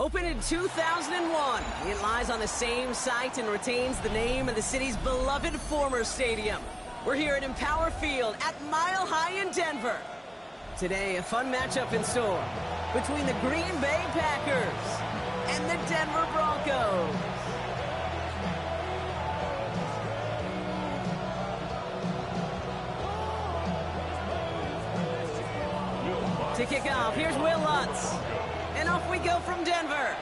Opened in 2001, it lies on the same site and retains the name of the city's beloved former stadium. We're here at Empower Field at Mile High in Denver. Today, a fun matchup in store between the Green Bay Packers and the Denver Broncos. To kick off, here's Will Lutz. And off we go from Denver.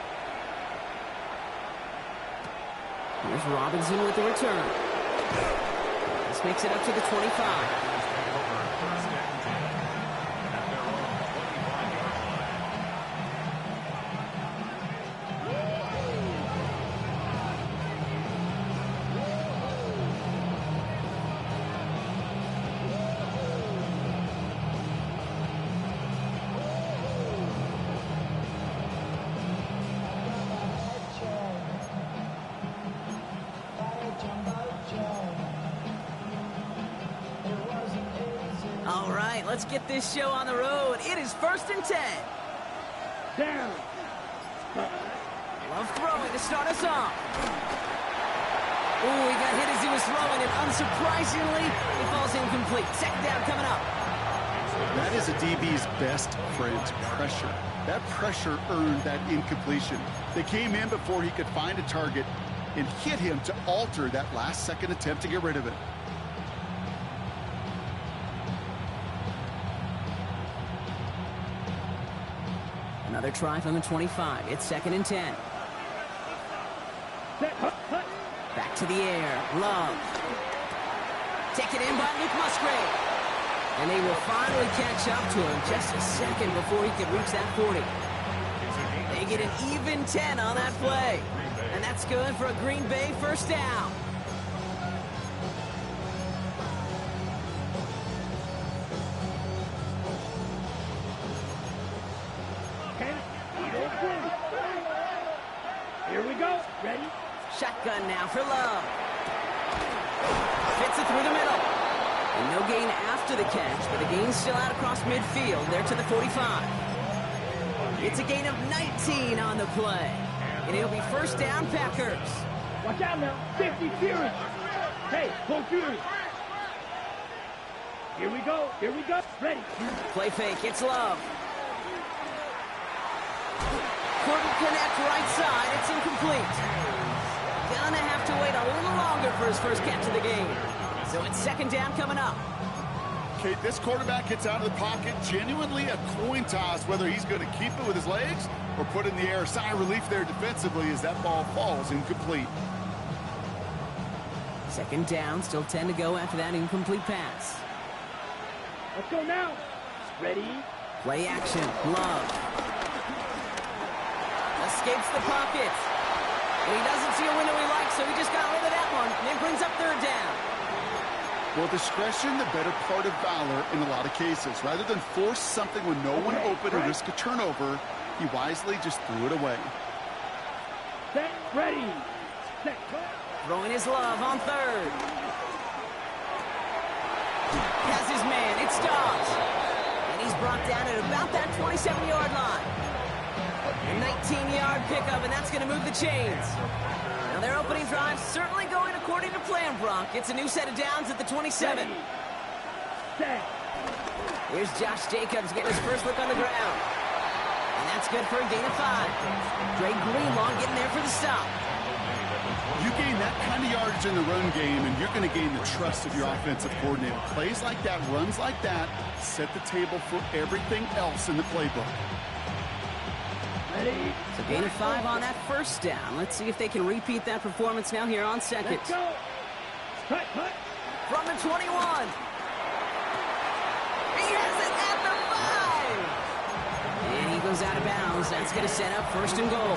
Here's Robinson with the return. This makes it up to the 25. All right, let's get this show on the road. It is 1st and 10. Down. Love throwing to start us off. Ooh, he got hit as he was throwing, and unsurprisingly, it falls incomplete. Second down coming up. That is a DB's best friend, pressure. That pressure earned that incompletion. They came in before he could find a target and hit him to alter that last-second attempt to get rid of it. Another try from the 25. It's 2nd and 10. Back to the air. Love. Taken in by Luke Musgrave. And they will finally catch up to him just a second before he could reach that 40. They get an even 10 on that play. And that's good for a Green Bay first down. Here we go. Ready? Shotgun now for Love. Fits it through the middle. And no gain after the catch, but the gain's still out across midfield. There to the 45. It's a gain of 19 on the play. And it'll be first down, Packers. Watch out now. 50 Fury. Hey, pull Fury. Here we go. Here we go. Ready. Play fake. It's Love. Couldn't connect right side. It's incomplete. Gonna have to wait a little longer for his first catch of the game. So it's second down coming up. Okay, this quarterback gets out of the pocket. Genuinely a coin toss whether he's going to keep it with his legs or put it in the air. Sigh of relief there defensively as that ball falls incomplete. Second down. Still 10 to go after that incomplete pass. Let's go now. Ready? Play action. Love. Escapes the pocket. And he doesn't see a window he likes, so he just got rid of that one. And it brings up third down. Well, discretion, the better part of valor in a lot of cases. Rather than force something when no one open or risk a turnover, he wisely just threw it away. Set, ready. Set. Throwing his Love on third. Has his man. It stops. And he's brought down at about that 27-yard line. A 19-yard pickup, and that's going to move the chains. Now their opening drive certainly going according to plan, Bronc. It's a new set of downs at the 27. Here's Josh Jacobs getting his first look on the ground. And that's good for a gain of 5. Greg Greenlaw getting there for the stop. You gain that kind of yardage in the run game, and you're going to gain the trust of your offensive coordinator. Plays like that, runs like that, set the table for everything else in the playbook. So gain of 5 on that first down. Let's see if they can repeat that performance now here on second. Let's go. Cut. From the 21. He has it at the 5. And he goes out of bounds. That's going to set up first and goal.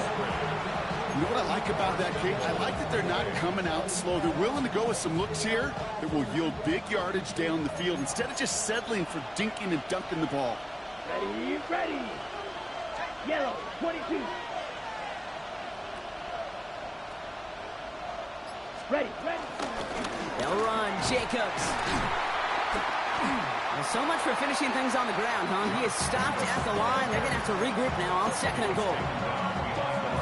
You know what I like about that, Kate? I like that they're not coming out slow. They're willing to go with some looks here that will yield big yardage down the field instead of just settling for dinking and dunking the ball. Ready. Yellow, 22. Ready. They'll run. Jacobs. Well, so much for finishing things on the ground, huh? He is stopped at the line. They're going to have to regroup now on second and goal.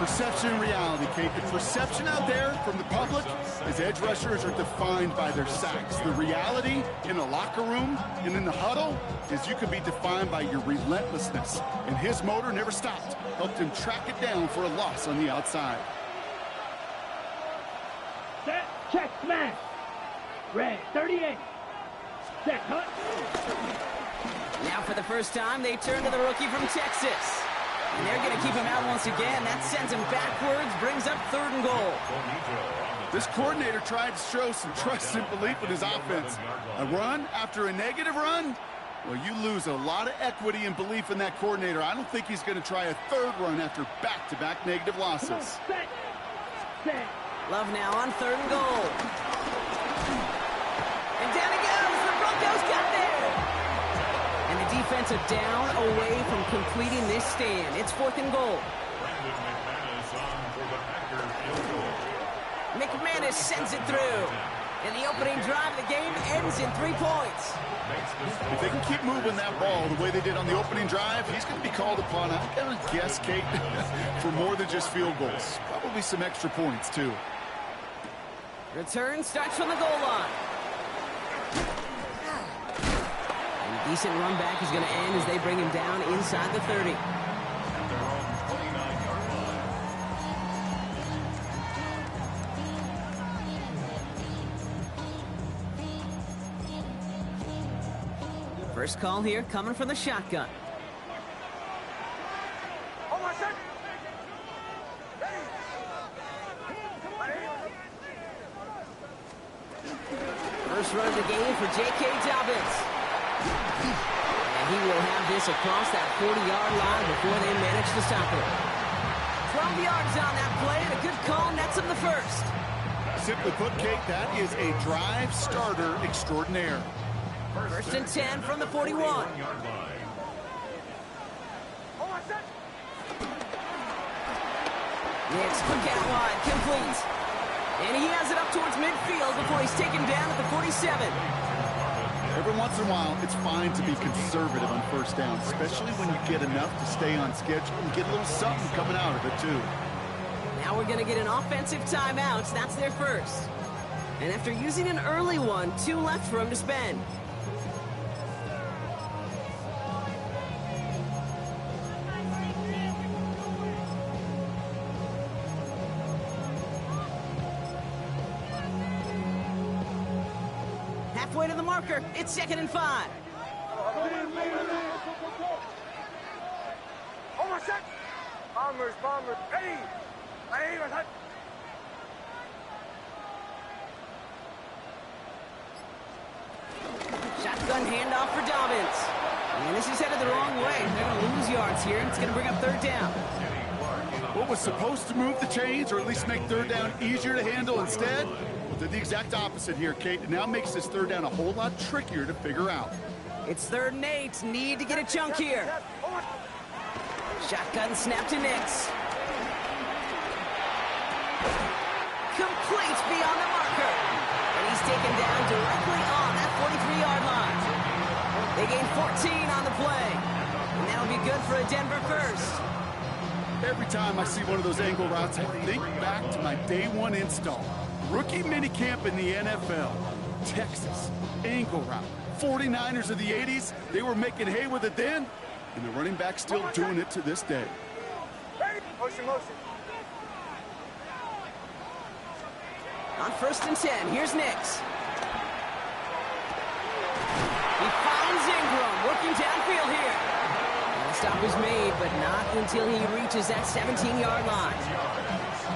Perception and reality, Kate. The perception out there from the public is edge rushers are defined by their sacks. The reality in the locker room and in the huddle is you can be defined by your relentlessness. And his motor never stopped. Helped him track it down for a loss on the outside. Set, check, smash. Red, 38. Set, cut. Now for the first time, they turn to the rookie from Texas. And they're going to keep him out once again. That sends him backwards, brings up 3rd and goal. This coordinator tried to show some trust and belief in his offense. A run after a negative run? Well, you lose a lot of equity and belief in that coordinator. I don't think he's going to try a 3rd run after back-to-back negative losses. Set, set. Love now on 3rd and goal. And down he goes. The Broncos got there. And the defensive down away from completing this stand. It's 4th and goal. McManus sends it through. And the opening drive of the game ends in 3 points. If they can keep moving that ball the way they did on the opening drive, he's going to be called upon, I'm going to guess, Kate, for more than just field goals. Probably some extra points, too. Return starts from the goal line. And a decent run back is going to end as they bring him down inside the 30. First call here coming from the shotgun. First run of the game for J.K. Dobbins. And he will have this across that 40-yard line before they manage to stop it. 12 yards on that play, and a good call nets him the first. Simply put, Kate, that is a drive starter extraordinaire. First and 10 from the 41. Nix quick out wide, complete. And he has it up towards midfield before he's taken down at the 47. Every once in a while, it's fine to be conservative on first down, especially when you get enough to stay on schedule and get a little something coming out of it, too. Now we're going to get an offensive timeout. That's their first. And after using an early one, 2 left for him to spend. Halfway to the marker. It's 2nd and 5. Bombers, ready. Shotgun handoff for Dobbins. And this is headed the wrong way. They're going to lose yards here. It's going to bring up 3rd down. What was supposed to move the chains, or at least make 3rd down easier to handle instead, well, did the exact opposite here, Kate. It now makes this 3rd down a whole lot trickier to figure out. It's 3rd and 8. Need to get a chunk here. Shotgun snap to Nix. Complete beyond the marker. And he's taken down directly on that 43-yard line. They gain 14 on the play. And that'll be good for a Denver first. Every time I see one of those angle routes, I think back to my day 1 install. Rookie minicamp in the NFL. Texas, angle route. 49ers of the 80s, they were making hay with it then, and the running back's still doing it to this day. Motion. On 1st and 10, here's Nix. He finds Ingram, working downfield here. And the stop is made, but not until he reaches that 17-yard line.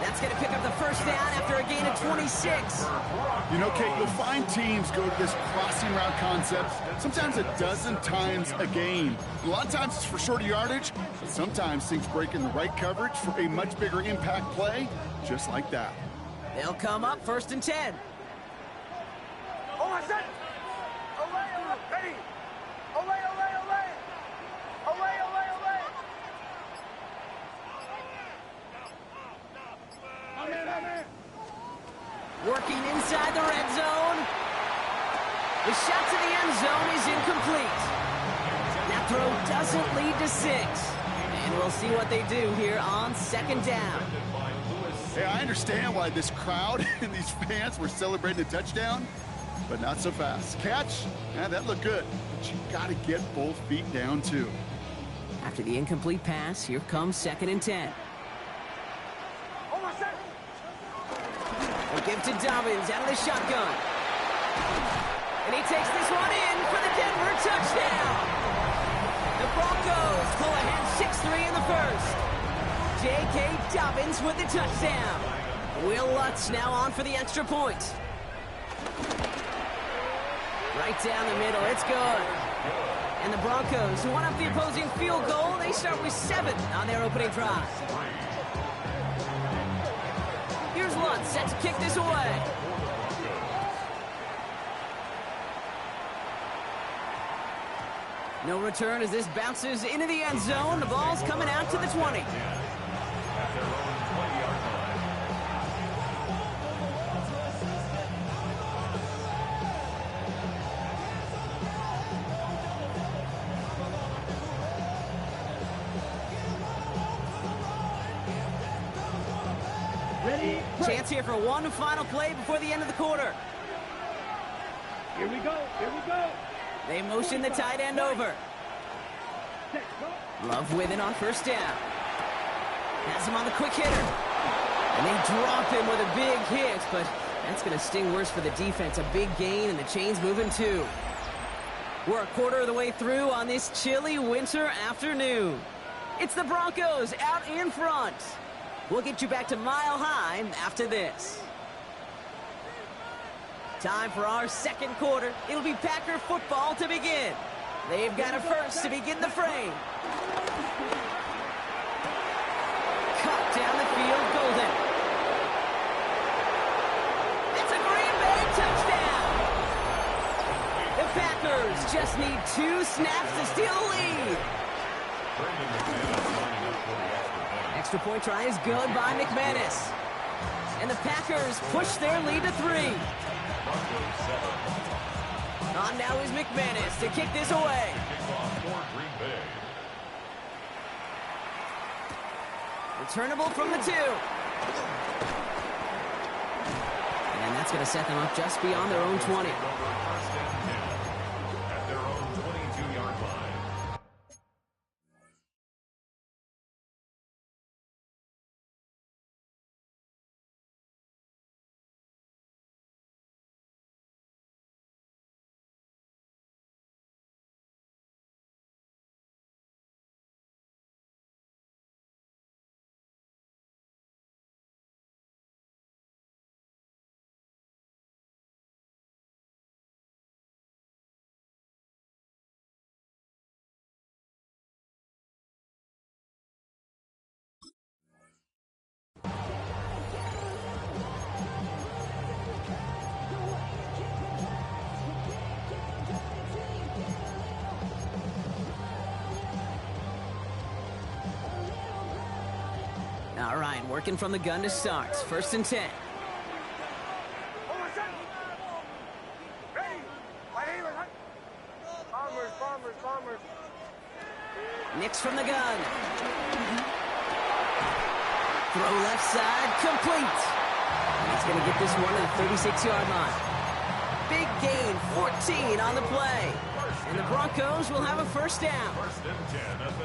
That's going to pick up the first down after a gain of 26. You know, Kate, you'll find teams go to this crossing route concept sometimes a dozen times a game. A lot of times it's for shorter yardage, but sometimes things break in the right coverage for a much bigger impact play, just like that. They'll come up 1st and 10. Ready. Working inside the red zone. The shot to the end zone is incomplete. That throw doesn't lead to 6. And we'll see what they do here on second down. Hey, I understand why this crowd and these fans were celebrating a touchdown, but not so fast. Catch, that looked good, but you got to get both feet down too. After the incomplete pass, here comes 2nd and 10. They'll give to Dobbins out of the shotgun. And he takes this one in for the Denver touchdown. The Broncos pull ahead 6-3 in the first. J.K. Dobbins with the touchdown. Will Lutz now on for the extra point. Right down the middle, it's good. And the Broncos, who won up the opposing field goal, they start with 7 on their opening drive. Here's Lutz set to kick this away. No return as this bounces into the end zone. The ball's coming out to the 20. Ready? Chance here for one final play before the end of the quarter. Here we go. Here we go. They motion the tight end over. Love with it on first down. Has him on the quick hitter. And they drop him with a big hit, but that's going to sting worse for the defense. A big gain, and the chain's moving too. We're a quarter of the way through on this chilly winter afternoon. It's the Broncos out in front. We'll get you back to Mile High after this. Time for our second quarter. It'll be Packer football to begin. They've got a first to begin the frame. Cut down the field, Golden. It's a Green Bay touchdown. The Packers just need 2 snaps to steal the lead. Extra point try is good by McManus. And the Packers push their lead to 3. On now is McManus to kick this away. Returnable from the 2. And that's going to set them up just beyond their own 20. All right, working from the gun to start. 1st and 10. Bombers. Nix from the gun. Throw left side, complete. And he's going to get this one to the 36-yard line. Big gain, 14 on the play. And the Broncos will have a first down.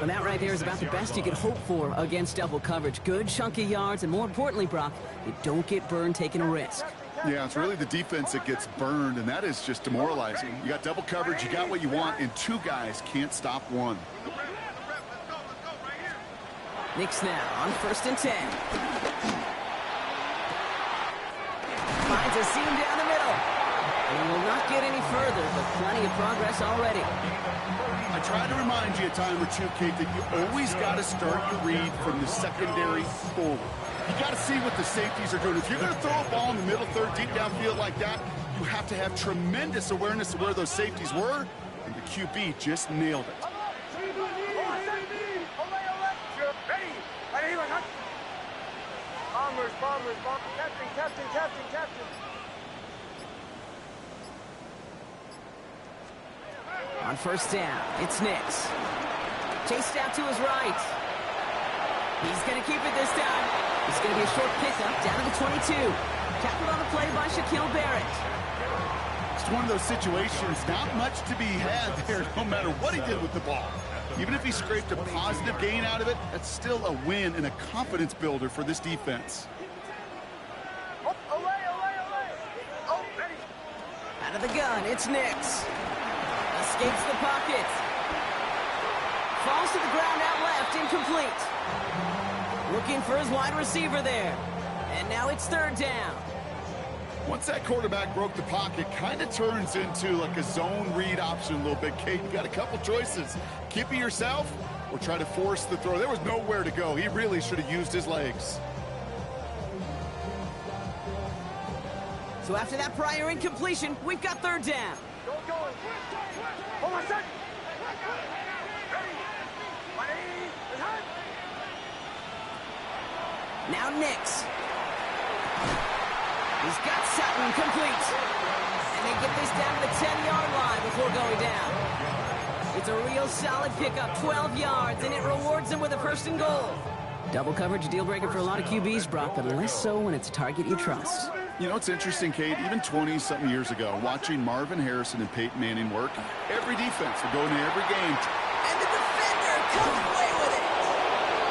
And that right there is about the best you could hope for against double coverage. Good chunky yards, and more importantly, Brock, you don't get burned taking a risk. Yeah, it's really the defense that gets burned, and that is just demoralizing. You got double coverage, you got what you want, and 2 guys can't stop one. Nix now on 1st and 10. Finds a seam down the middle. And will not get any further, but plenty of progress already. I try to remind you a time or two, Kate, that you always got to start your read from the secondary forward. You got to see what the safeties are doing. If you're going to throw a ball in the middle third, deep downfield like that, you have to have tremendous awareness of where those safeties were, and the QB just nailed it. Bombers. Captain. On 1st down, it's Nix. Chased out to his right. He's going to keep it this time. It's going to be a short pickup down to the 22. Tackled on the play by Shaquille Barrett. It's one of those situations, not much to be had there, no matter what he did with the ball. Even if he scraped a positive gain out of it, that's still a win and a confidence builder for this defense. Out of the gun, it's Nix. Escapes the pocket. Falls to the ground out left, incomplete. Looking for his wide receiver there. And now it's third down. Once that quarterback broke the pocket, kind of turns into like a zone read option a little bit, Kate. You got a couple choices. Keep it yourself or try to force the throw. There was nowhere to go. He really should have used his legs. So after that prior incompletion, we've got third down. Go. Hold on a second. Ready. Now Nix. He's got Sutton complete. And they get this down to the 10-yard line before going down. It's a real solid pickup, 12 yards, and it rewards them with a first and goal. Double coverage, a deal breaker for a lot of QBs, Brock, but less so when it's a target you trust. You know, it's interesting, Kate, even 20-something years ago, watching Marvin Harrison and Peyton Manning work, every defense would go into every game. And the defender comes away with it.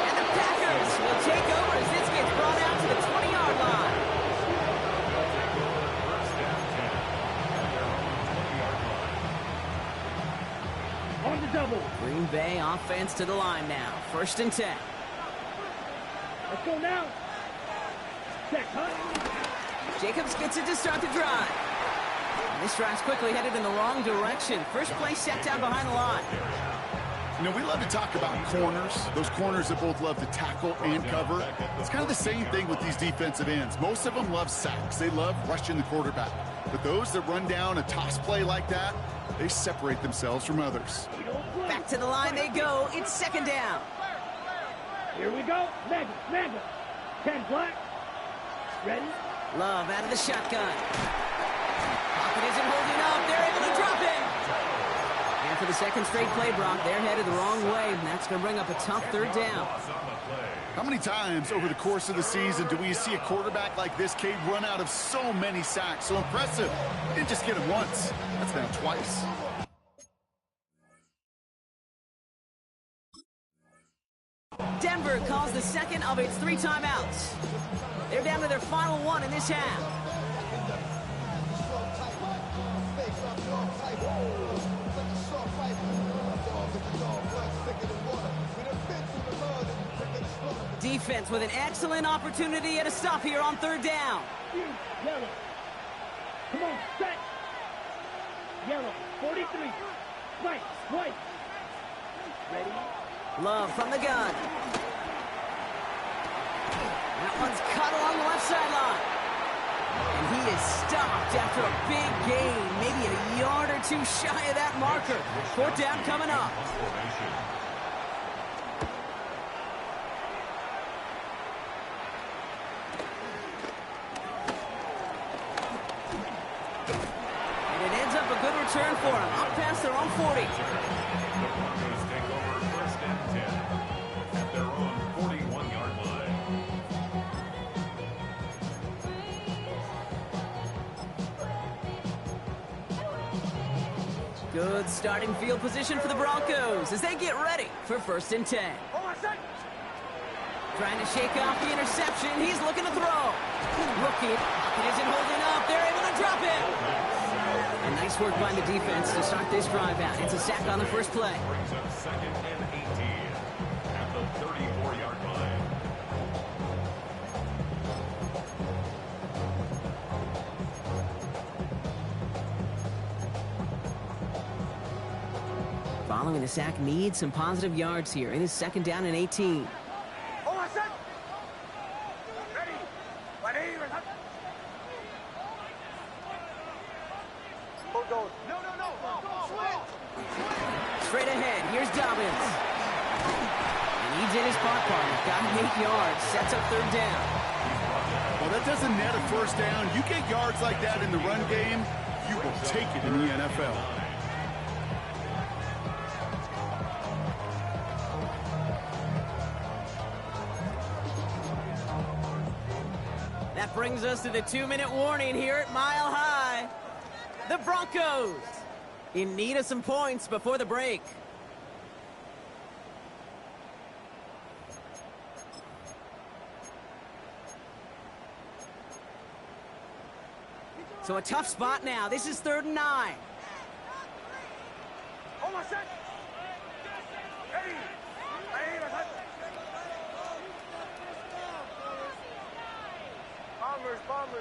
And the Packers will take over as this gets brought out to the 20-yard line. On the double. Green Bay offense to the line now. First and 10. Let's go now. Check, huh? Jacobs gets it to start the drive. And this drive's quickly headed in the wrong direction. First play set down behind the line. You know, we love to talk about corners, those corners that both love to tackle and cover. It's kind of the same thing with these defensive ends. Most of them love sacks. They love rushing the quarterback. But those that run down a toss play like that, they separate themselves from others. Back to the line they go. It's second down. Here we go. Mega. 10 black. Ready? Love out of the shotgun. Pocket isn't holding up. They're able to drop it. And for the second straight play, Brock, they're headed the wrong way, and that's going to bring up a tough third down. How many times over the course of the season do we see a quarterback like this, Cade, run out of so many sacks? So impressive. Didn't just get him once. That's now twice. Denver calls the second of its 3 timeouts. They're down to their final one in this half. Defense with an excellent opportunity at a stop here on third down. Yellow. Come on, set. Yellow, 43. White. Ready? Love from the gun. That one's cut along the left sideline. And he is stopped after a big gain, maybe a yard or two shy of that marker. Fourth down coming up. And it ends up a good return for him, up past their own 40. Good starting field position for the Broncos as they get ready for first and 10. Trying to shake off the interception. He's looking to throw. Rookie. It isn't holding up. They're able to drop it. And nice work by the defense to start this drive out. It's a sack on the first play. Brings up second and 18 at the 34-yard line. Following the sack needs some positive yards here. It is second down and 18. Hold on a second. Ready. Go. No. Straight ahead, here's Dobbins. And he did his part, partner. Got 8 yards, sets up third down. Well, that doesn't net a first down. You get yards like that in the run game, you will take it in the NFL. brings us to the 2-minute warning here at Mile High. The Broncos in need of some points before the break. So a tough spot now. This is 3rd and 9. Hold on, set. Ready.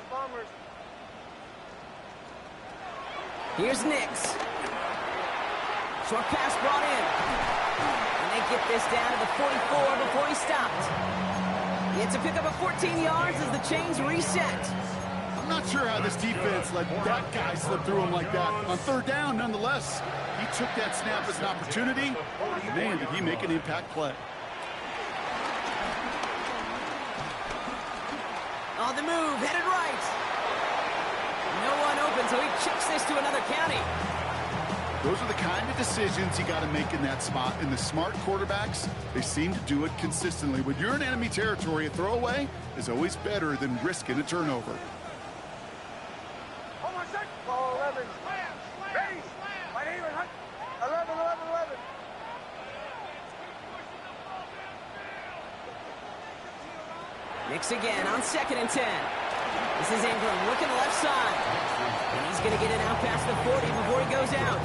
Bombers. Here's Nix. Short pass brought in. And they get this down to the 44 before he stopped. It's a pickup of 14 yards as the chains reset. I'm not sure how this defense let that guy slip through him like that. On 3rd down, nonetheless, he took that snap as an opportunity. Man, did he make an impact play. On the move, headed right. No one open, so he chucks this to another county. Those are the kind of decisions you got to make in that spot. And the smart quarterbacks, they seem to do it consistently. When you're in enemy territory, a throwaway is always better than risking a turnover. Hold on, set. Ball 11. Ready. My name is 11. Nix again on 2nd and 10. This is Ingram looking left side. And he's going to get it out past the 40 before he goes out.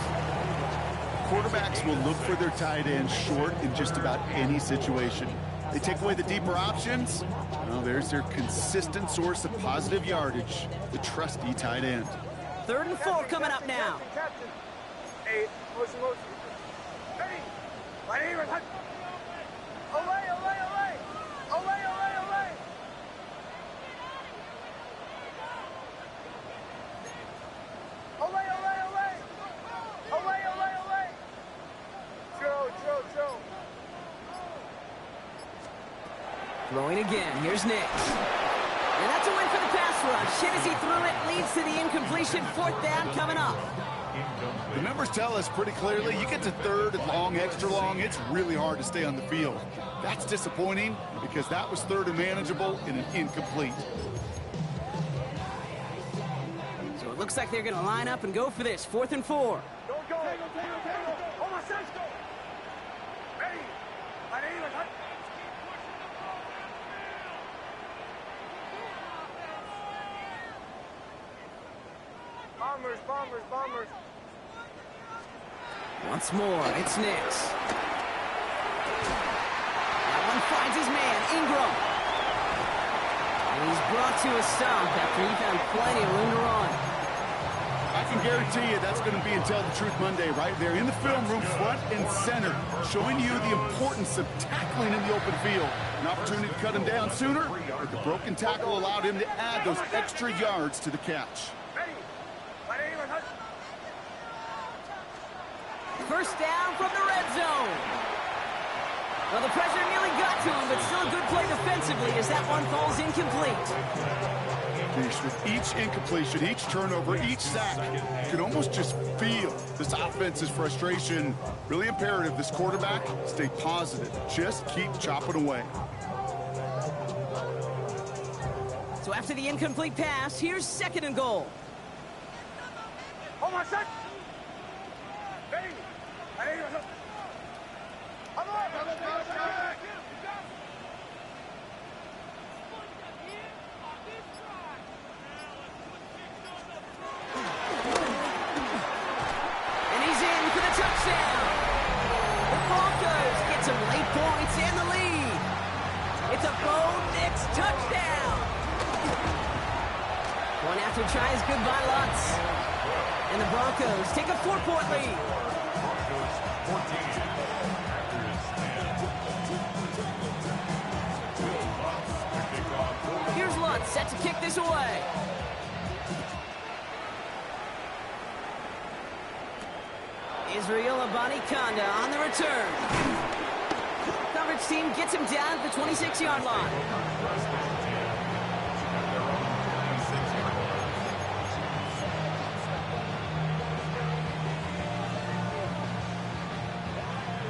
Quarterbacks will look for their tight end short in just about any situation. They take away the deeper options. Well, there's their consistent source of positive yardage, the trusty tight end. 3rd and 4 coming up now. Captain. Hey, motion. Ready. My name is Olay. Throwing again. Here's Nix. And that's a win for the pass rush. Hit as he threw it. Leads to the incompletion. 4th down coming up. The numbers tell us pretty clearly, you get to 3rd and long, extra long, it's really hard to stay on the field. That's disappointing because that was 3rd and manageable and an incomplete. So it looks like they're going to line up and go for this. 4th and 4. Don't go. Hold on, set. Ready. My name is Bombers. Once more, it's Nix. That one finds his man, Ingram. And he's brought to a stop after he found plenty of room to run. I can guarantee you that's going to be in Tell the Truth Monday right there in the film room, front and center, showing you the importance of tackling in the open field. An opportunity to cut him down sooner, but the broken tackle allowed him to add those extra yards to the catch. Ready. My name is 1st down from the red zone. Well, the pressure nearly got to him, but still a good play defensively as that one falls incomplete. With each incompletion, each turnover, each sack, you can almost just feel this offense's frustration. Really imperative this quarterback stay positive. Just keep chopping away. So after the incomplete pass, here's 2nd and goal. Hold on, set. Ready. My name is And he's in for the touchdown. The Broncos get some late points and the lead. It's a Bo Nix touchdown. One after tries goodbye Lutz. And the Broncos take a 4-point lead. Here's Lutz set to kick this away. Israel Abanikanda on the return. Coverage team gets him down at the 26-yard line.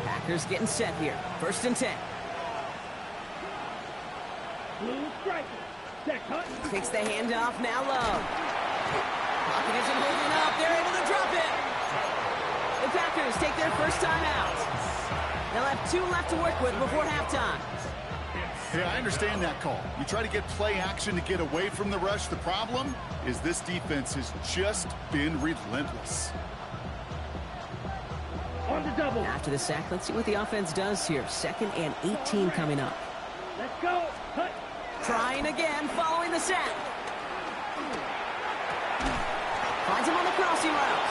Packers getting set here. 1st and 10. Blue striker. Check, huh? Takes the handoff, now Love. Pocket isn't holding up, they're able to drop it. The Packers take their first time out. They'll have 2 left to work with before halftime. Hey, I understand that call. You try to get play action to get away from the rush. The problem is this defense has just been relentless. On the double. After the sack, let's see what the offense does here. 2nd and 18 coming up. Let's go. Cut. Trying again following the sack. Finds him on the crossing route.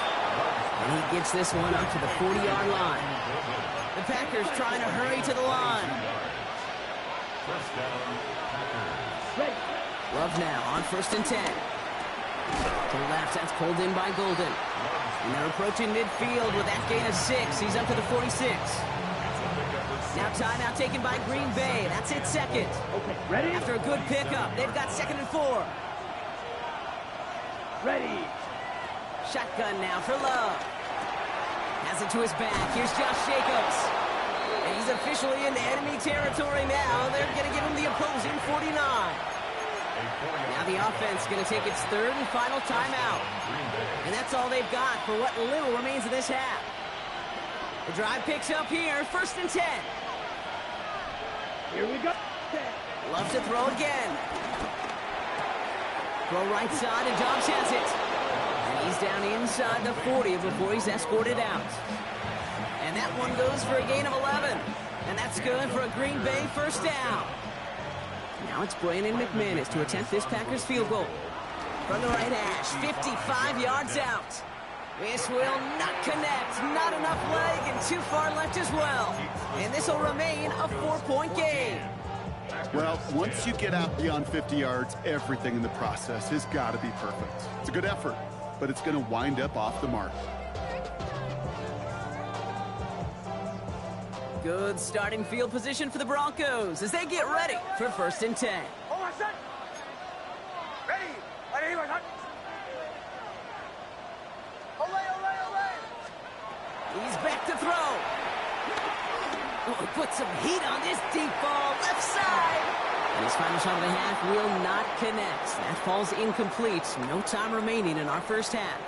And he gets this one up to the 40-yard line. The Packers trying to hurry to the line. First down, Packers. Ready. Love now on 1st and 10. To the left, that's pulled in by Golden. And they're approaching midfield with that gain of 6. He's up to the 46. Now timeout taken by Green Bay. That's it, 2nd. Okay, ready? After a good pickup, they've got 2nd and 4. Ready. Shotgun now for Love. Has it to his back. Here's Josh Jacobs. And he's officially in enemy territory now. They're going to give him the opposing 49. Now the offense is going to take its 3rd and final timeout. And that's all they've got for what little remains of this half. The drive picks up here, 1st and 10. Here we go. Love to throw again. Throw right side, and Dobbs has it. And he's down inside the 40 before he's escorted out. And that one goes for a gain of 11. And that's good for a Green Bay first down. Now it's Brandon McManus to attempt this Packers field goal. From the right hash, 55 yards out. This will not connect. Not enough leg and too far left as well. And this will remain a 4-point game. Well, once you get out beyond 50 yards, everything in the process has got to be perfect. It's a good effort, but it's going to wind up off the mark. Good starting field position for the Broncos as they get ready for 1st and 10. Ready. Arriba, cut. He's back to throw. Oh, put some heat on this deep ball, left side. And his final shot of the half will not connect. That falls incomplete. No time remaining in our first half.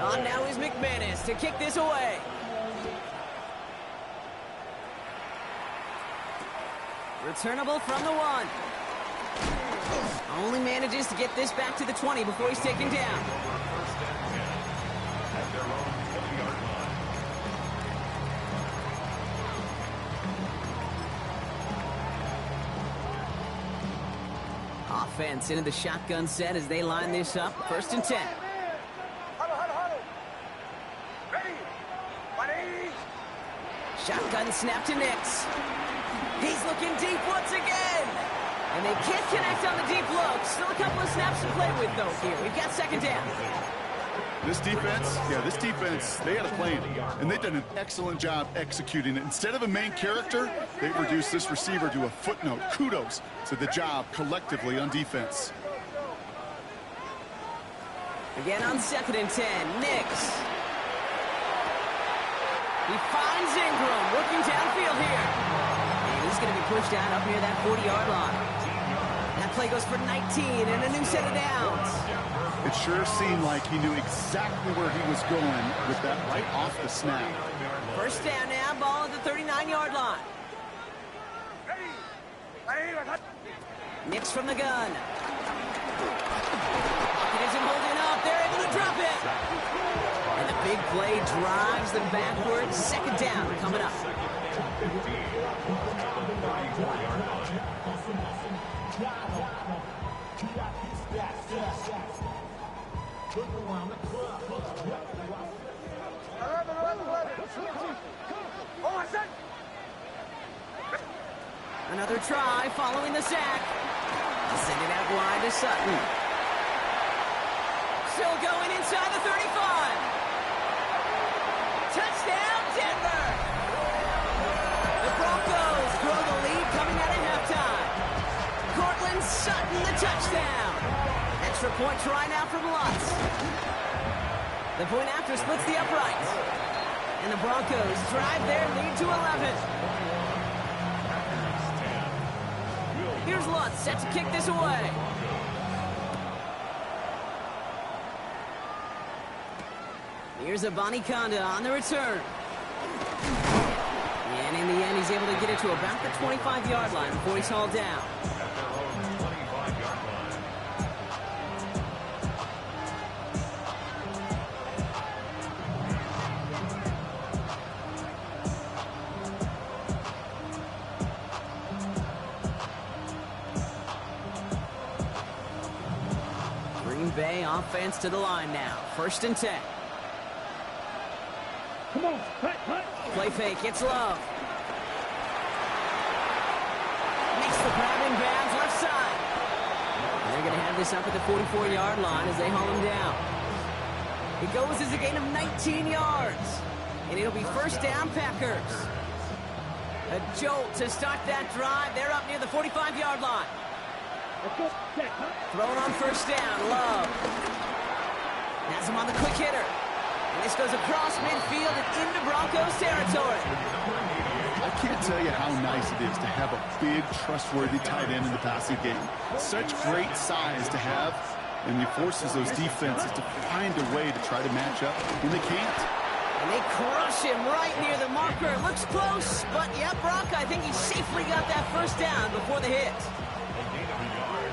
On now is McManus to kick this away. Returnable from the 1. Only manages to get this back to the 20 before he's taken down. At their own 20-yard line. Offense into the shotgun set as they line this up. 1st and 10. Huddle. Ready. 180. Shotgun snap to Nix. He's looking deep once again. And they can't connect on the deep look. Still a couple of snaps to play with, though, here. We've got 2nd down. This defense, they had a plan, and they've done an excellent job executing it. Instead of a main character, they've reduced this receiver to a footnote. Kudos to the job collectively on defense. Again on 2nd and 10, Nix. He finds Ingram working downfield here. And he's going to be pushed out up near that 40-yard line. That play goes for 19 and a new set of downs. It sure seemed like he knew exactly where he was going with that right off the snap. First down now, ball at the 39-yard line. Ready. Arriba, cut. Nix from the gun. Pocket isn't holding up. They're able to drop it. And the big play drives them backwards. 2nd down coming up. Another try following the sack. Send it out wide to Sutton. Still going inside the 35. Touchdown, Denver! The Broncos grow the lead coming out of halftime. Cortland Sutton, the touchdown. Extra point try now from Lutz. The point after splits the uprights. And the Broncos drive their lead to 11. Here's Lutz set to kick this away. Here's Abanikanda on the return. And in the end, he's able to get it to about the 25-yard line before he's hauled down. Green Bay offense to the line now. 1st and 10. Come on, hut, hut. Play fake, it's Love. Makes the grab in bounds left side. They're going to have this up at the 44-yard line as they haul him down. It goes as a gain of 19 yards. And it'll be 1st down Packers. A jolt to start that drive. They're up near the 45-yard line. Let's go. Set, hut. Throwing on 1st down, Love. Has him on the quick hitter. And this goes across midfield and into Broncos territory. I can't tell you how nice it is to have a big, trustworthy tight end in the passing game. Such great size to have, and he forces those defenses to find a way to try to match up when they can't. And they crush him right near the marker. It looks close, but yeah, Brock, I think he safely got that 1st down before the hit. A gain of a yard.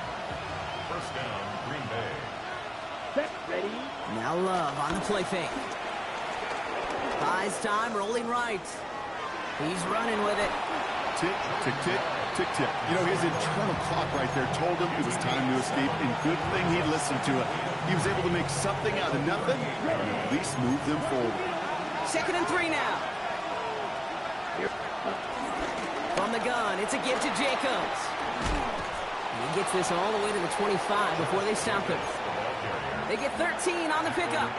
1st down, Green Bay. Set, ready. Now Love on the play fake. Buys time, rolling right. He's running with it. Tick, tick, tick, tick, tick. You know, his internal clock right there told him it was time to escape, and good thing he listened to it. He was able to make something out of nothing, and at least move them forward. 2nd and 3 now. From the gun, it's a give to Jacobs. He gets this all the way to the 25 before they stop him. They get 13 on the pickup,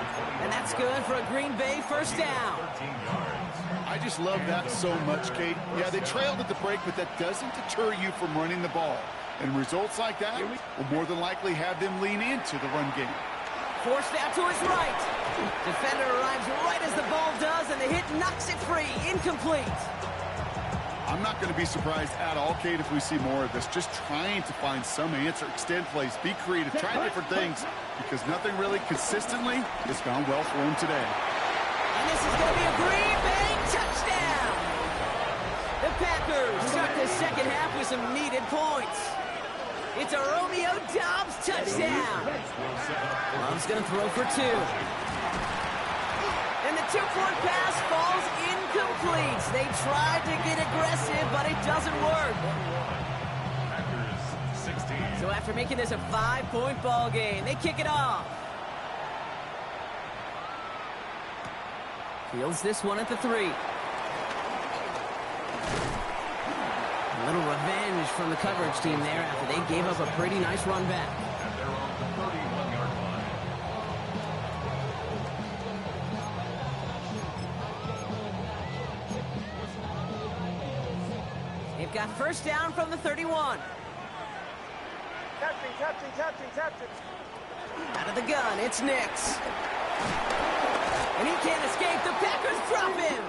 and that's good for a Green Bay 1st down. 13 yards. I just love that so much, Kate. Yeah, they trailed at the break, but that doesn't deter you from running the ball. And results like that will more than likely have them lean into the run game. Forced out to his right. Defender arrives right as the ball does, and the hit knocks it free. Incomplete. I'm not going to be surprised at all, Kate, if we see more of this. Just trying to find some answer, extend plays, be creative, try different things, because nothing really consistently has gone well for him today. And this is going to be a Green Bay touchdown. The Packers start the 2nd half with some needed points. It's a Romeo Doubs touchdown. Love's going to throw for 2. And the 2-point pass falls incomplete. They tried to get aggressive, but it doesn't work. Packers 16. So after making this a 5-point ball game, they kick it off. Fields this one at the 3. A little revenge from the coverage team there after they gave up a pretty nice run back. And they're on the 31-yard line. They've got 1st down from the 31. Captain. Out of the gun, it's Nix. And he can't escape. The Packers drop him.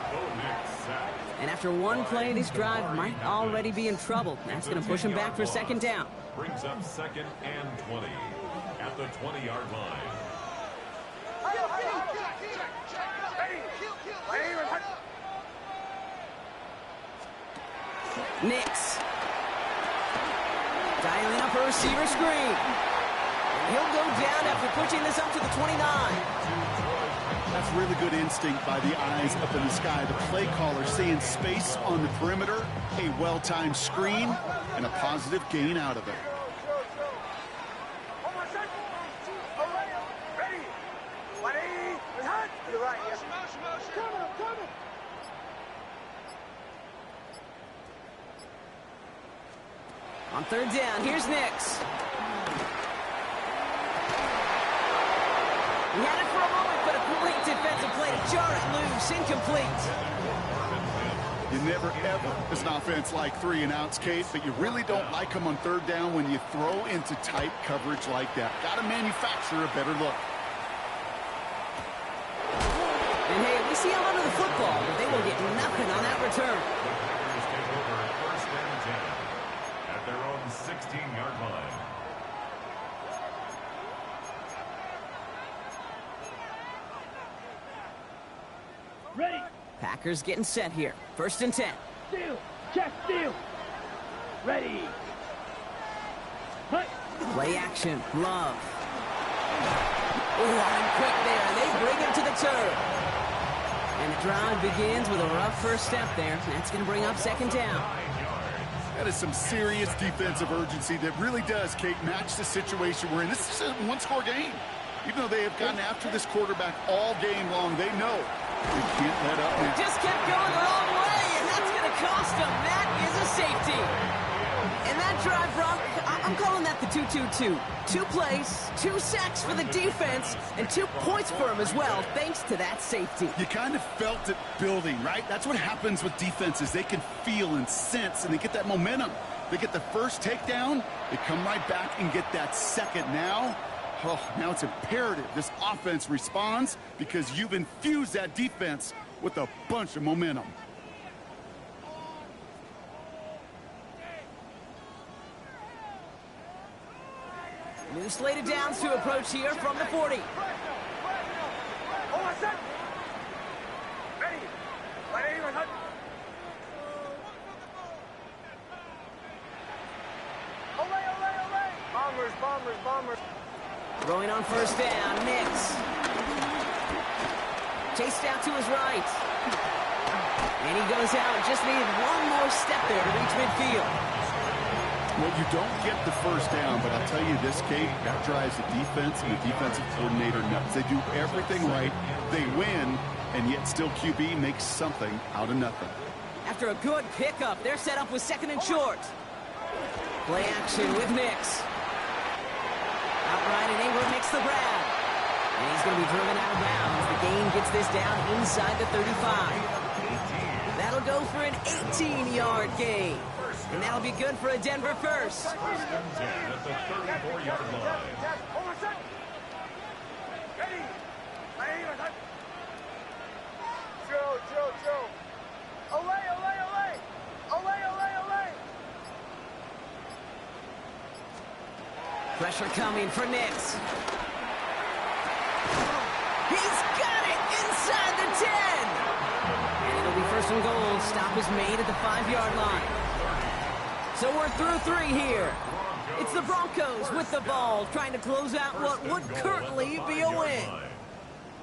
And after one play, this drive might already be in trouble. That's going to push him back for 2nd down. Brings up 2nd and 20 at the 20-yard line. Nix. Dialing up a receiver screen. He'll go down after pushing this up to the 29. That's really good instinct by the eyes up in the sky. The play caller seeing space on the perimeter, a well-timed screen, and a positive gain out of it. On 3rd down, here's Nix. He had it for a moment, but a great defensive play to jar it loose. Incomplete. You never, ever, as an offense, like 3-and-outs, Kate, but you really don't like them on 3rd down when you throw into tight coverage like that. Got to manufacture a better look. And hey, at least see him under the football, but they will get nothing on that return. Packers take over first and 10 at their own 16-yard line. Ready. Packers getting set here. First and 10. Steal. Check steal. Ready. Hunt. Play action. Love. Line quick there. They bring him to the turf. And the drive begins with a rough first step there. That's going to bring up second down. That is some serious defensive urgency that really does, Kate, match the situation we're in. This is a one-score game. Even though they have gotten after this quarterback all game long, they know they can't let up now. Just kept going the wrong way, and that's going to cost them. That is a safety. And that drive, Brock, I'm calling that the 2-2-2. 2 plays, 2 sacks for the defense, and 2 points for them as well, thanks to that safety. You kind of felt it building, right? That's what happens with defenses. They can feel and sense, and they get that momentum. They get the first takedown, they come right back and get that second. Now it's imperative this offense responds because you've infused that defense with a bunch of momentum. New slate of downs to approach here from the 40. Bombers. Throwing on first down, Nix. Chased out to his right. And he goes out. Just needed one more step there to reach midfield. Well, you don't get the first down, but I'll tell you this, Kate, that drives the defense and the defensive coordinator nuts. They do everything right. They win, and yet still QB makes something out of nothing. After a good pickup, they're set up with second and short. Play action with Nix. Outright, and Ingram makes the grab. And he's going to be driven out of bounds. The gain gets this down inside the 35. That'll go for an 18-yard gain. And that'll be good for a Denver first. First and 10 at the 34-yard line. Joe. Olay. Pressure coming for Nix. He's got it inside the 10. And it'll be first and goal. Stop is made at the 5-yard line. So we're through 3 here. It's the Broncos with the ball, trying to close out what would currently be a win.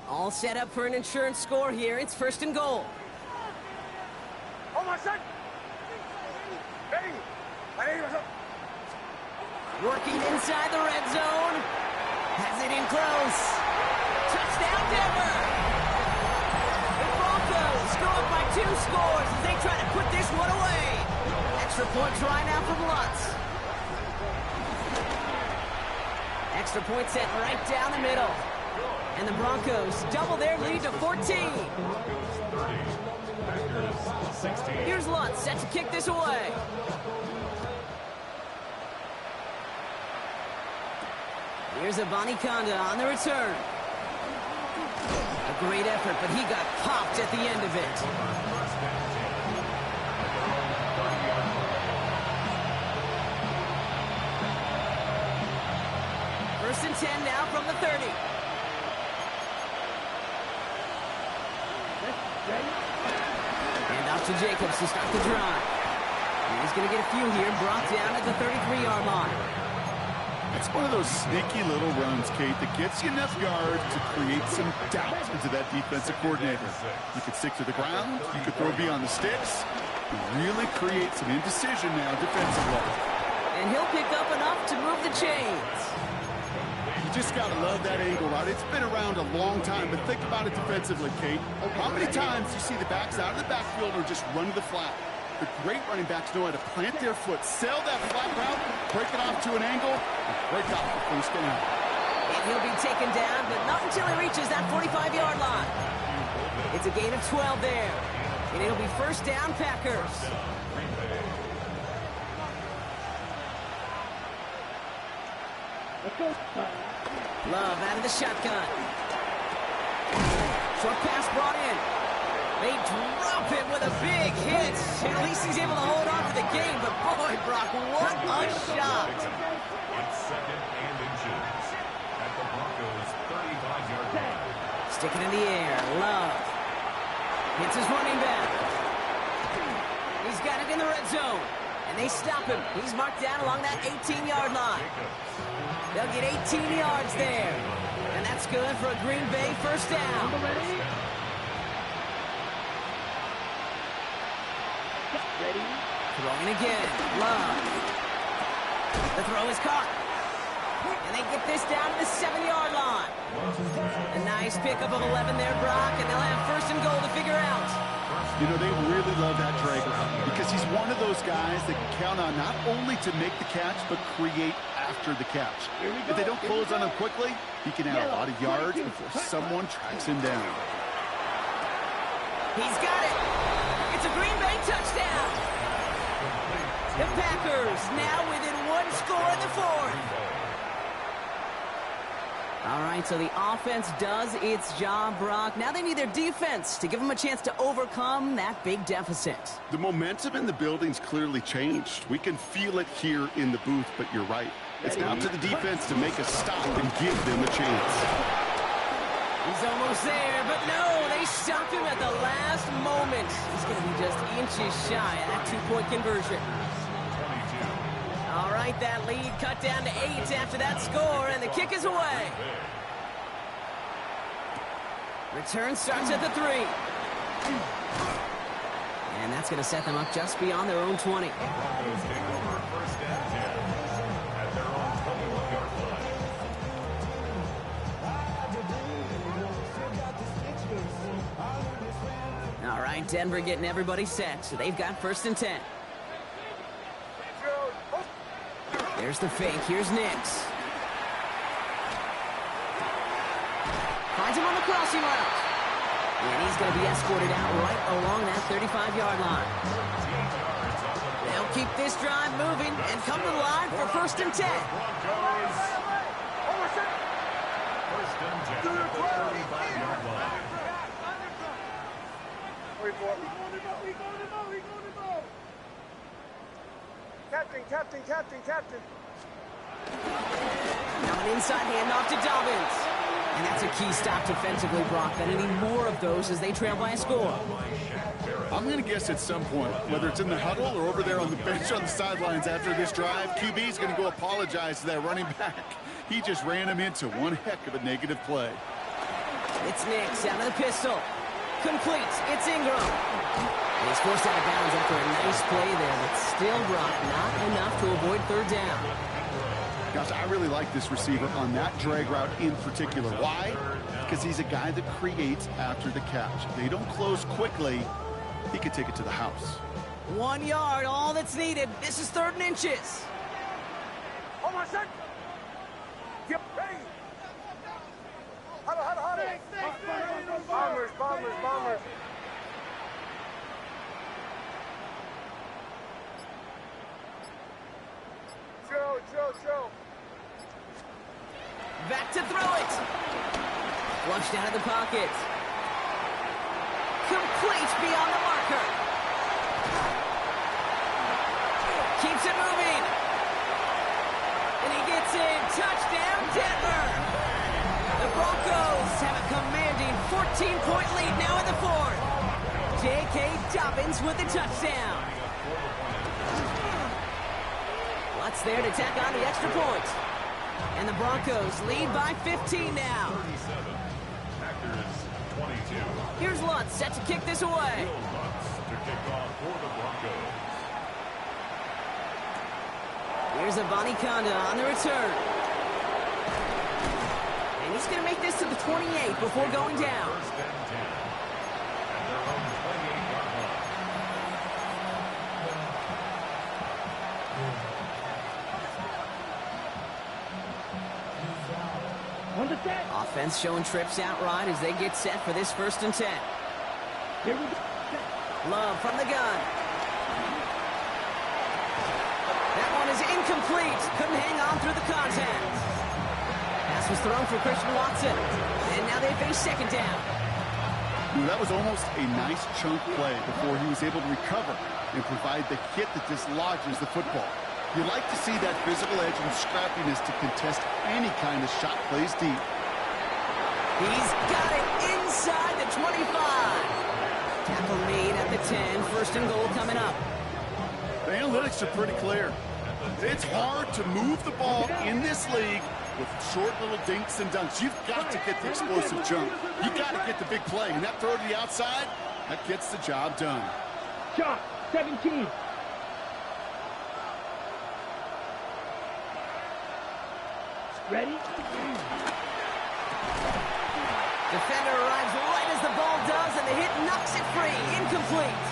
All set up for an insurance score here. It's first and goal. Working inside the red zone. Has it in close. Touchdown, Denver. The Broncos go up by 2 scores as they try to put this one away. Extra point try now from Lutz. Extra point set right down the middle. And the Broncos double their lead to 14. Here's Lutz set to kick this away. Here's Abanikanda on the return. A great effort, but he got popped at the end of it. First and 10 now from the 30. And off to Jacobs to start the drive. And he's going to get a few here, brought down at the 33-yard line. It's one of those sneaky little runs, Kate, that gets you enough yards to create some doubt into that defensive coordinator. You could stick to the ground. You could throw beyond the sticks. Really create some indecision now defensively. And he'll pick up enough to move the chains. You just got to love that angle route. It's been around a long time, but think about it defensively, Kate. How many times do you see the backs out of the backfield or just run to the flat? The great running backs know how to plant their foot, sell that flat route, break it off to an angle, and break off the first down. And he'll be taken down, but not until he reaches that 45-yard line. It's a gain of 12 there. And it'll be first down, Packers. Love out of the shotgun. Short pass brought in. They drop him with a big hit. At least he's able to hold on to the game, but boy, Brock, what a shot. It's second and inches at the Broncos' 35-yard line. Stick it in the air. Love. Hits his running back. He's got it in the red zone. And they stop him. He's marked down along that 18-yard line. They'll get 18 yards there. And that's good for a Green Bay first down. Ready? Throwing again. Love. The throw is caught. And they get this down to the 7-yard line. A nice pickup of 11 there, Brock, and they'll have first and goal to figure out. You know, they really love that drag route because he's one of those guys that can count on not only to make the catch, but create after the catch. If they don't close on him quickly, he can add a lot of yards before someone tracks him down. He's got it. It's a Green Bay touchdown. The Packers now within one score in the fourth. All right, so the offense does its job, Brock. Now they need their defense to give them a chance to overcome that big deficit. The momentum in the building's clearly changed. We can feel it here in the booth, but you're right. It's now to the defense to make a stop and give them a chance. He's almost there, but no, they stopped him at the last moment. He's going to be just inches shy of that two-point conversion. All right, that lead cut down to 8 after that score, and the kick is away. Return starts at the 3. And that's going to set them up just beyond their own 20. Broncos take over first and 10 at their own 21-yard line. All right, Denver getting everybody set, so they've got first and 10. There's the fake. Here's Nix. Finds him on the crossing route. And he's going to be escorted out right along that 35-yard line. They'll keep this drive moving and come to the line for first and 10. First and 10 at the 35-yard line. Captain. Now an inside handoff to Dobbins. And that's a key stop defensively, Brock. They need more of those as they trail by a score. I'm going to guess at some point, whether it's in the huddle or over there on the bench on the sidelines after this drive, QB's going to go apologize to that running back. He just ran him into one heck of a negative play. It's Nix out of the pistol. Complete. It's Ingram. He's forced out of bounds after a nice play there, but still, Brock, not enough to avoid third down. Gosh, I really like this receiver on that drag route in particular. Why? Because he's a guy that creates after the catch. If they don't close quickly, he could take it to the house. 1 yard, all that's needed. This is third and inches. Hold on a sec. Get ready. Huddle. Bombers. Joe. Back to throw it. Flushed out of the pocket. Complete beyond the marker. Keeps it moving. And he gets in. Touchdown, Denver. The Broncos have a commanding 14-point lead now in the fourth. J.K. Dobbins with the touchdown. Lutz there to tack on the extra point. And the Broncos lead by 15 now. 37. Packers 22. Here's Lutz set to kick this away. Lutz to kick off for the Broncos. Here's Abani Konda on the return. And he's going to make this to the 28 before going down. First and 10 at their own 28-yard line. On the set. Offense showing trips outright as they get set for this first and 10. Here we go. Love from the gun. That one is incomplete. Couldn't hang on through the contact. Pass was thrown for Christian Watson. And now they face second down. That was almost a nice chunk play before he was able to recover and provide the hit that dislodges the football. You like to see that physical edge and scrappiness to contest any kind of shot plays deep. He's got it inside the 25. Tackle made at the 10. First and goal coming up. The analytics are pretty clear. It's hard to move the ball in this league with short little dinks and dunks. You've got to get the explosive jump. You've got to get the big play. And that throw to the outside, that gets the job done. Shot, 17. Ready? Defender arrives right as the ball does, and the hit knocks it free. Incomplete.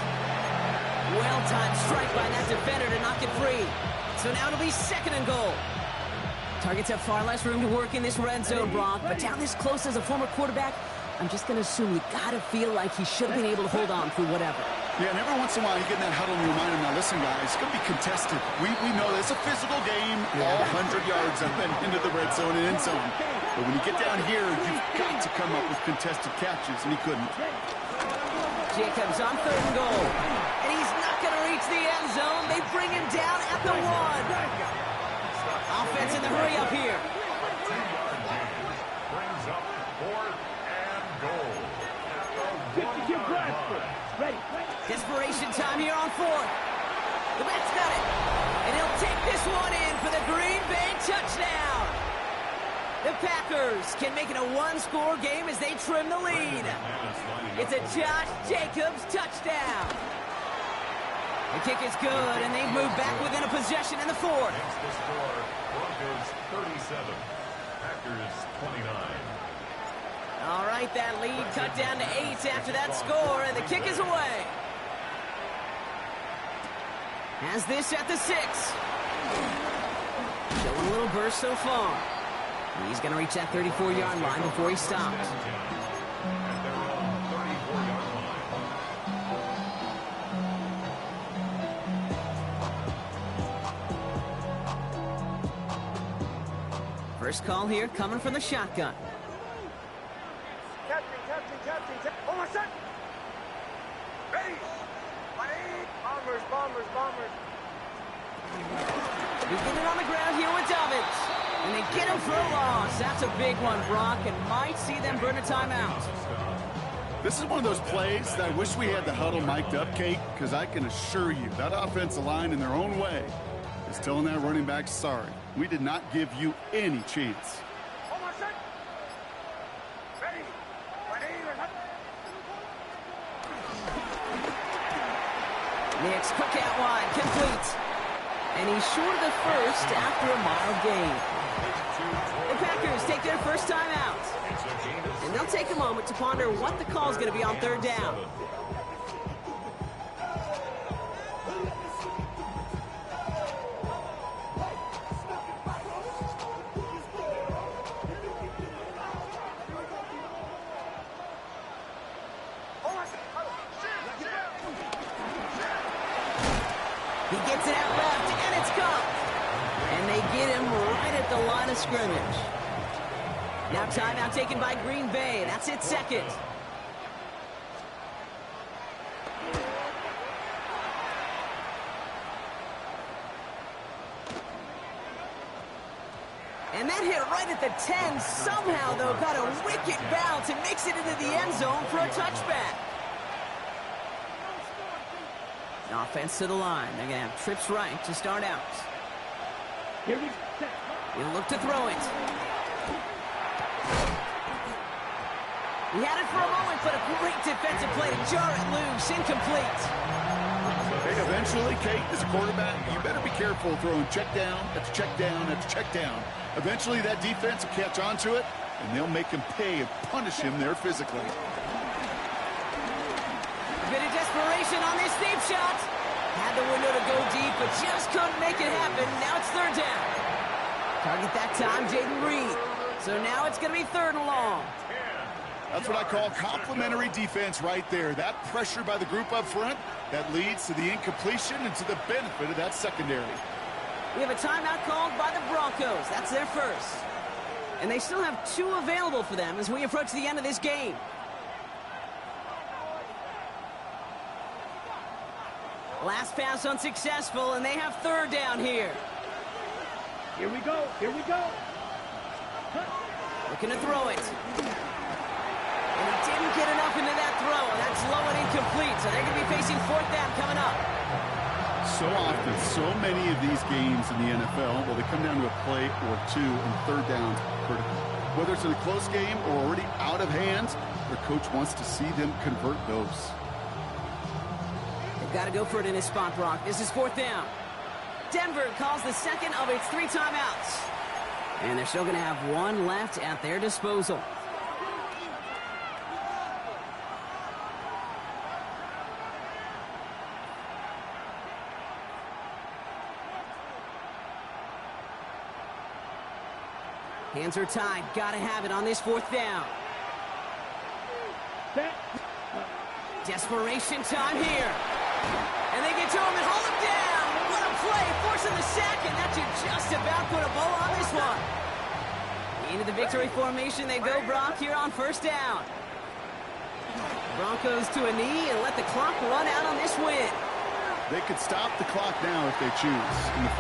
Well-timed strike by that defender to knock it free. So now it'll be second and goal. Targets have far less room to work in this red zone, Brock, but down this close as a former quarterback, I'm just going to assume you got to feel like he should have been able to hold on through whatever. Yeah, and every once in a while you get in that huddle and you remind him, now listen, guys, it's going to be contested. We know it's a physical game, all 100 yards up and into the red zone and end zone. But when you get down here, you've got to come up with contested catches, and he couldn't. Jacobs on third and goal. And he's not going to reach the end zone. They bring him down at the 1. Offense in the hurry up here. Brings up fourth and goal. 52 Bradford. Ready. Desperation time here on fourth. The back's got it. And he'll take this one in for the Green Bay touchdown. The Packers can make it a one-score game as they trim the lead. It's a Josh Jacobs touchdown. The kick is good, and they've moved back within a possession in the fourth. Makes the score Broncos 37, Packers 29. All right, that lead cut down to 8 after that score, and the kick is away. Has this at the 6. Showing a little burst so far. He's going to reach that 34-yard line before he stops. At their own 34-yard line. First call here coming from the shotgun. Captain. Oh, my son. Ready. Bombers. We get it on the ground here with Dobbins. And they get him for a loss. That's a big one, Brock, and might see them burn a timeout. This is one of those plays that I wish we had the huddle mic'd up, Kate, because I can assure you that offensive line in their own way is telling that running back, sorry, we did not give you any chance. Oh, my son. Ready. Nix, quick out wide, complete. And he's short of the first after a mild gain. The Packers take their first time out. And they'll take a moment to ponder what the call is going to be on third down. He gets it out left, and it's gone. And they get him right at the line of scrimmage. Now timeout taken by Green Bay. That's its second. And that hit right at the 10. Somehow, though, got a wicked bounce and makes it into the end zone for a touchback. Offense to the line. They're going to have trips right to start out. Here we set. He'll look to throw it. He had it for a moment, but a great defensive play to jar it loose. Incomplete. Hey, eventually, Kate, as a quarterback, you better be careful throwing check down after check down after check down. Eventually, that defense will catch on to it, and they'll make him pay and punish him there physically. A bit of desperation on this deep shot. Had the window to go deep, but just couldn't make it happen. Now it's third down. Target that time, Jaden Reed. So now it's going to be third and long. That's what I call complimentary defense right there. That pressure by the group up front, that leads to the incompletion and to the benefit of that secondary. We have a timeout called by the Broncos. That's their first. And they still have 2 available for them as we approach the end of this game. Last pass unsuccessful, and they have third down here. Here we go. Here we go. Looking to throw it. And he didn't get enough into that throw. That's low and incomplete, so they're going to be facing fourth down coming up. So often, so many of these games in the NFL, well, they come down to a play or two, and third down critical. Whether it's in a close game or already out of hand, their coach wants to see them convert those. They've got to go for it in his spot, Brock. This is fourth down. Denver calls the second of its 3 timeouts. And they're still going to have one left at their disposal. Hands are tied. Got to have it on this fourth down. Desperation time here. And they get to him and hold him down. What a play, forcing the sack, and that should just about put a bow on this one. Into the victory formation they go, Brock, here on first down. Broncos to a knee and let the clock run out on this win. They could stop the clock now if they choose. In the final